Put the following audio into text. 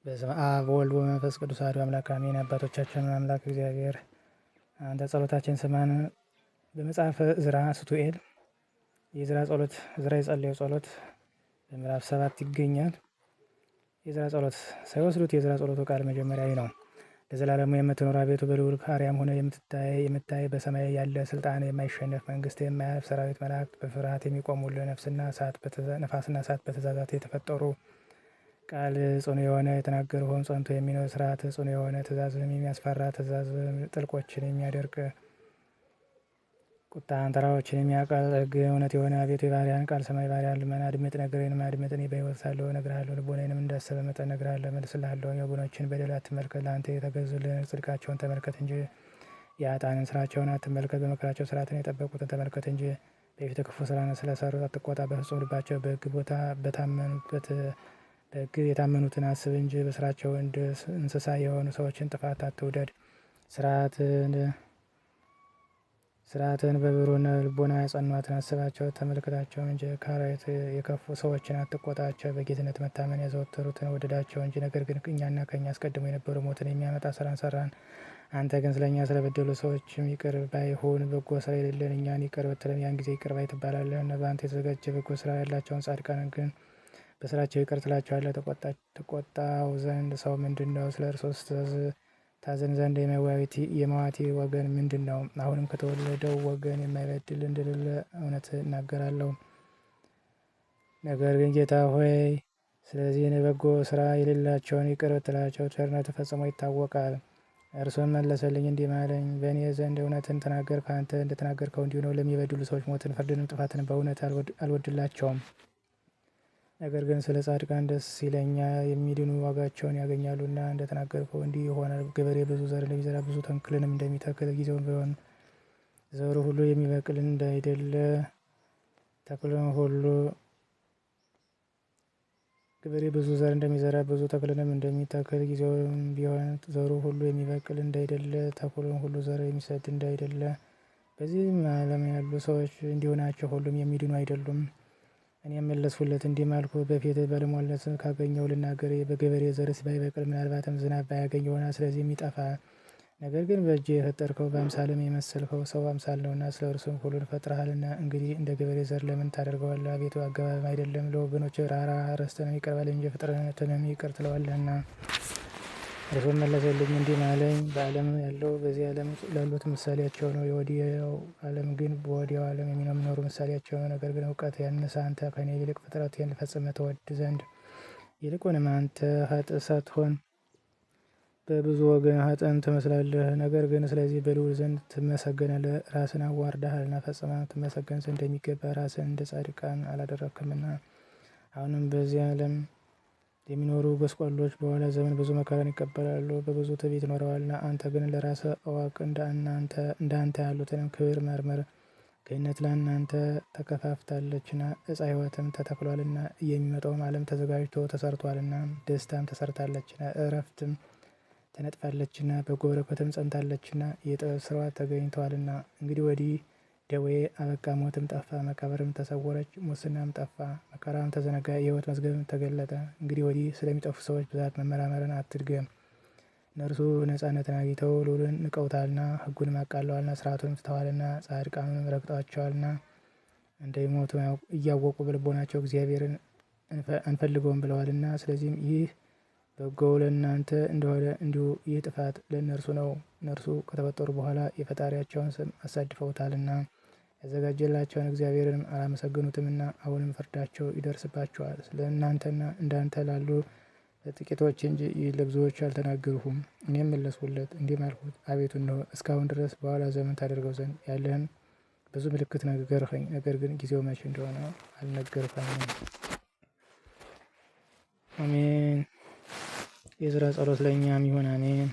በስመ አብ ወወልድ ወመንፈስ ቅዱስ አሐዱ አምላክ አሜን። አባቶቻችን አምላክ እግዚአብሔር አንተ ጸሎታችን ስማን። በመጽሐፈ ዕዝራ ሱቱኤል የዕዝራ ጸሎት ዕዝራ የጸለየው ጸሎት በምዕራፍ 7 ይገኛል። የዕዝራ ጸሎት ሳይወስዱት የዕዝራ ጸሎቱ ቃል መጀመሪያ ነው። ለዘላለሙ የምትኖር አቤቱ በልዑል አርያም ሆነ የምታይ በሰማይ ያለ ስልጣን የማይሸነፍ መንግስት የማያልፍ ሰራዊት መላእክት በፍርሃት የሚቆሙልህ ነፍስና እሳት በትእዛዛት የተፈጠሩ ቃል ጽኑ የሆነ የተናገርኸውም ጸንቶ የሚኖር ስርዓት ጽኑ የሆነ ትእዛዝም የሚያስፈራ ትእዛዝ ጥልቆችን የሚያደርግ ቁጣን ተራሮችን የሚያቀልጥ ሕግ እውነት የሆነ አቤቱ የባሪያን ቃል ሰማይ ባሪያን ልመና አድምጥ። ነገሬንም አድምጥ። እኔ በሕይወት ሳለሁ እነግርሃለሁ፣ ልቦናዬንም እንዳሰበ መጠን እነግርሃለሁ እመልስልሃለሁ። የወገኖችን በደል አትመልከት፣ ለአንተ የተገዙልህን ጽድቃቸውን ተመልከት እንጂ የኃጥአንን ስራቸውን አትመልከት። በመከራቸው ስርዓትን የጠበቁትን ተመልከት እንጂ በፊትህ ክፉ ስራን ስለሰሩት አትቆጣ። በፍጹም ልባቸው በሕግ በሕግ የታመኑትን አስብ እንጂ በስራቸው እንደ እንስሳ የሆኑ ሰዎችን ጥፋት አትውደድ። ስርዓትን በብሩህ ልቦና ያጸኗትን አስባቸው ተመልከታቸው እንጂ ከአራዊት የከፉ ሰዎችን አትቆጣቸው። በጌትነት መታመን ያዘወተሩትን ወደዳቸው እንጂ። ነገር ግን እኛና ከእኛ አስቀድሞ የነበሩ ሞትን የሚያመጣ ስራን ሰራን። አንተ ግን ስለኛ ስለበደሉ ሰዎችም ይቅር ባይ ሁን። በጎ ስራ የሌለን እኛን ይቅር ብትለን ያን ጊዜ ይቅር ባይ ትባላለህ። በአንተ የተዘጋጀ በጎ ስራ ያላቸውን ጻድቃንን ግን በስራቸው ይቅር ትላቸዋለህ። ተቆጣው ዘንድ ሰው ምንድን ነው? ስለ እርሱስ ታዘን ዘንድ የመዋቲ ወገን ምንድን ነው? አሁንም ከተወለደው ወገን የማይበድል እንደሌለ እውነት እናገራለሁ። ነገር ግን ጌታ ሆይ ስለዚህ በጎ ስራ የሌላቸውን ይቅር ብትላቸው ቸርነትህ ፈጽሞ ይታወቃል። እርሱም መለሰልኝ እንዲህ አለኝ፣ በእኔ ዘንድ እውነትን ተናገርክ። አንተ እንደተናገርከው እንዲሁ ነው። ለሚበድሉ ሰዎች ሞትን፣ ፍርድንም ጥፋትን በእውነት አልወድላቸውም። ነገር ግን ስለ ጻድቃን ደስ ይለኛል፣ የሚድኑ ዋጋቸውን ያገኛሉና። እንደተናገርከው እንዲህ ይሆናል። ገበሬ ብዙ ዘር እንደሚዘራ ብዙ ተክልንም እንደሚተክል ጊዜውን ቢሆን ዘሩ ሁሉ የሚበቅል እንዳይደለ ተክሉን ሁሉ ገበሬ ብዙ ዘር እንደሚዘራ ብዙ ተክልንም እንደሚተክል ጊዜውም ቢሆን ዘሩ ሁሉ የሚበቅል እንዳይደለ ተክሉን ሁሉ ዘር የሚሰድ እንዳይደለ በዚህም ዓለም ያሉ ሰዎች እንዲሁ ናቸው፣ ሁሉም የሚድኑ አይደሉም። እኔም መለስሁለት እንዲህም አልኩት፣ በፊትህ ባለሟልነት ካገኘው ልናገር። በገበሬ ዘርስ ባይበቅል ምናልባትም ዝናብ ባያገኝ ይሆናል፣ ስለዚህም ይጠፋል። ነገር ግን በእጅህ የፈጠርከው በአምሳልም የመሰልከው ሰው አምሳል ነውና ስለ እርሱም ሁሉን ፈጥረሃልና። እንግዲህ እንደ ገበሬ ዘር ለምን ታደርገዋለህ? አቤቱ አገባብም አይደለም። ለወገኖች ራራ፣ ርስትንም ይቅር በል እንጂ ፍጥረትንም ይቅር ትለዋለህና። እርሱም መለሰልኝ እንዲህ አለኝ፣ በዓለም ያለው በዚህ ዓለም ላሉት ምሳሌያቸው ነው፣ የወዲያው ዓለም ግን በወዲያው ዓለም የሚኖሩ ምሳሌያቸው ነው። ነገር ግን እውቀት ያነሰ አንተ ከእኔ ይልቅ ፍጥረቴን ፈጽመህ ትወድ ዘንድ ይልቁንም አንተ ኃጥእ ሳትሆን በብዙ ወገን ኃጥእን ትመስላለህ። ነገር ግን ስለዚህ በልዑል ዘንድ ትመሰገናለህ። ራስን አዋርደሃልና ፈጽመህ ትመሰገን ዘንድ እንደሚገባ ራስን እንደ ጻድቃን አላደረግክምና። አሁንም በዚህ ዓለም የሚኖሩ ጎስቋሎች በኋላ ዘመን ብዙ መከራን ይቀበላሉ፣ በብዙ ትዕቢት ይኖረዋልና። አንተ ግን ለራስህ እወቅ፣ እንዳንተ ያሉትንም ክብር መርምር። ገነት ለእናንተ ተከፋፍታለችና ዕፀ ሕይወትም ተተክሏልና፣ የሚመጣውም ዓለም ተዘጋጅቶ ተሰርቷልና፣ ደስታም ተሰርታለችና፣ እረፍትም ተነጥፋለችና፣ በጎ በረከትም ጸንታለችና፣ የጥበብ ስራዋ ተገኝተዋልና። እንግዲህ ወዲህ ደዌ አበቃ፣ ሞትም ጠፋ፣ መቃብርም ተሰወረች፣ ሙስናም ጠፋ፣ መከራም ተዘነጋ፣ የሕይወት መዝገብም ተገለጠ። እንግዲህ ወዲህ ስለሚጠፉ ሰዎች ብዛት መመራመርን አትድገም። እነርሱ ነፃነትን አግኝተው ልዑልን ንቀውታልና፣ ሕጉንም አቃለዋልና፣ ስርዓቱንም ትተዋልና፣ ጻድቃኑንም ረግጠዋቸዋልና። እንደሚሞቱ እያወቁ በልቦናቸው እግዚአብሔርን አንፈልገውም ብለዋልና። ስለዚህም ይህ በጎው ለእናንተ እንደሆነ እንዲሁ ይህ ጥፋት ለእነርሱ ነው። እነርሱ ከተፈጠሩ በኋላ የፈጣሪያቸውን ስም አሳድፈውታልና ያዘጋጀላቸውን እግዚአብሔርንም አላመሰገኑትምና። አሁንም ፍርዳቸው ይደርስባቸዋል። ስለ እናንተና እንዳንተ ላሉ ለጥቂቶች እንጂ ለብዙዎች አልተናገርሁም። እኔም መለስሁለት እንዲህም አልሁት፣ አቤቱ እነሆ እስካሁን ድረስ በኋላ ዘመን ታደርገው ዘንድ ያለህን ብዙ ምልክት ነገርኸኝ፣ ነገር ግን ጊዜው መቼ እንደሆነ አልነገርኸኝም። አሜን። የዕዝራ ጸሎት ለእኛም ይሁን አሜን።